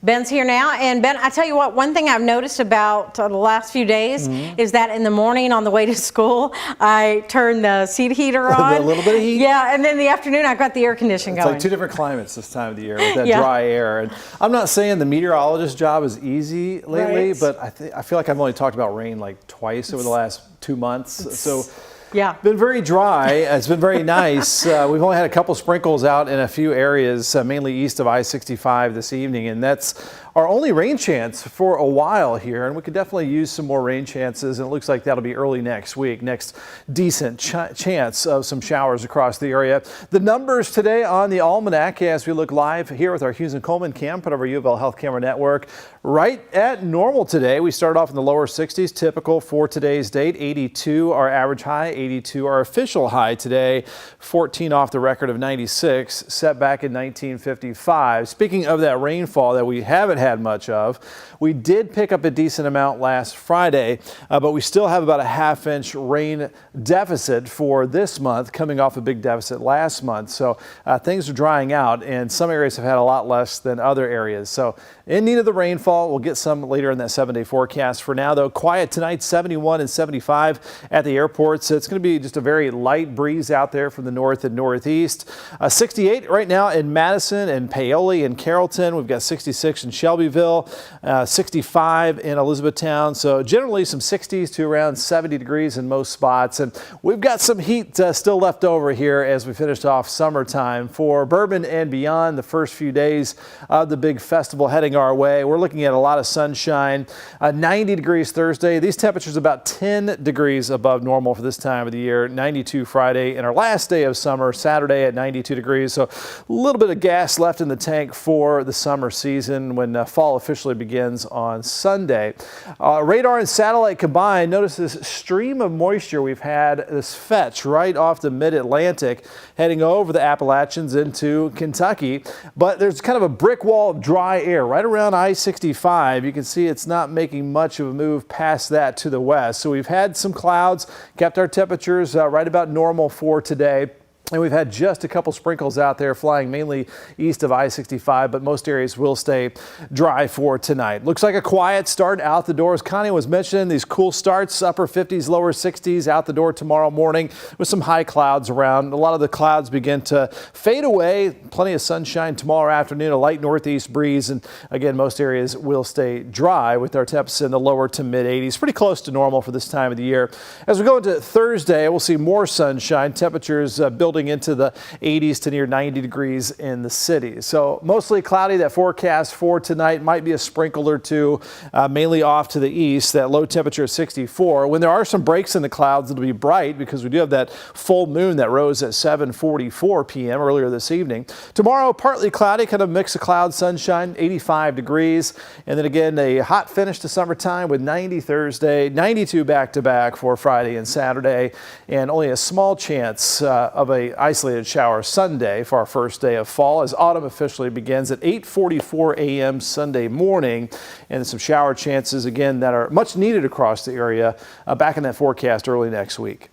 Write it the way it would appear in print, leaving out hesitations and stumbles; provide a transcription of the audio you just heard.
Ben's here now, and Ben, I tell you what, one thing I've noticed about the last few days is that in the morning on the way to school, I turn the seat heater on. A little bit of heat? Yeah, and then in the afternoon, I've got the air conditioning going. It's like two different climates this time of the year with that dry air. And I'm not saying the meteorologist's job is easy lately, but I feel like I've only talked about rain like twice over the last 2 months. So. Yeah. Been very dry. It's been very nice. We've only had a couple sprinkles out in a few areas, mainly east of I-65 this evening, and that's our only rain chance for a while here, and we could definitely use some more rain chances, and it looks like that'll be early next week. Next decent chance of some showers across the area. The numbers today on the almanac as we look live here with our Hughes and Coleman cam put over U of L Health Camera Network. Right at normal today. We started off in the lower 60s, typical for today's date. 82 our average high, 82 our official high today. 14 off the record of 96, set back in 1955. Speaking of that rainfall that we haven't had much of, we did pick up a decent amount last Friday, but we still have about a half-inch rain deficit for this month, coming off a big deficit last month. So things are drying out, and some areas have had a lot less than other areas. So in need of the rainfall. We'll get some later in that 7-day forecast. For now, though, quiet tonight, 71 and 75 at the airports. It's going to be just a very light breeze out there from the north and northeast. 68 right now in Madison and Paoli and Carrollton. We've got 66 in Shelbyville, 65 in Elizabethtown. So generally some 60s to around 70 degrees in most spots. And we've got some heat still left over here as we finished off summertime. For Bourbon and beyond, the first few days of the big festival heading our way, we're looking at a lot of sunshine. 90 degrees Thursday. These temperatures about 10 degrees above normal for this time of the year. 92 Friday, and our last day of summer, Saturday at 92 degrees. So a little bit of gas left in the tank for the summer season when fall officially begins on Sunday. Radar and satellite combined, notice this stream of moisture we've had, this fetch right off the mid-Atlantic heading over the Appalachians into Kentucky. But there's kind of a brick wall of dry air right around I-65. You can see it's not making much of a move past that to the west. So we've had some clouds, kept our temperatures right about normal for today. And we've had just a couple sprinkles out there flying mainly east of I-65, but most areas will stay dry for tonight. Looks like a quiet start out the door. As Connie was mentioning, these cool starts, upper 50s, lower 60s out the door tomorrow morning with some high clouds around. A lot of the clouds begin to fade away. Plenty of sunshine tomorrow afternoon, a light northeast breeze. And again, most areas will stay dry with our temps in the lower to mid 80s. Pretty close to normal for this time of the year. As we go into Thursday, we'll see more sunshine. Temperatures building into the 80s to near 90 degrees in the city. So mostly cloudy. That forecast for tonight might be a sprinkle or two, mainly off to the east. That low temperature of 64. When there are some breaks in the clouds, it'll be bright because we do have that full moon that rose at 7:44 p.m. earlier this evening. Tomorrow, partly cloudy, kind of mix of clouds, sunshine, 85 degrees. And then again, a hot finish to summertime with 90 Thursday, 92 back-to-back for Friday and Saturday, and only a small chance of a isolated shower Sunday for our first day of fall as autumn officially begins at 8:44 a.m. Sunday morning, and some shower chances again that are much needed across the area back in that forecast early next week.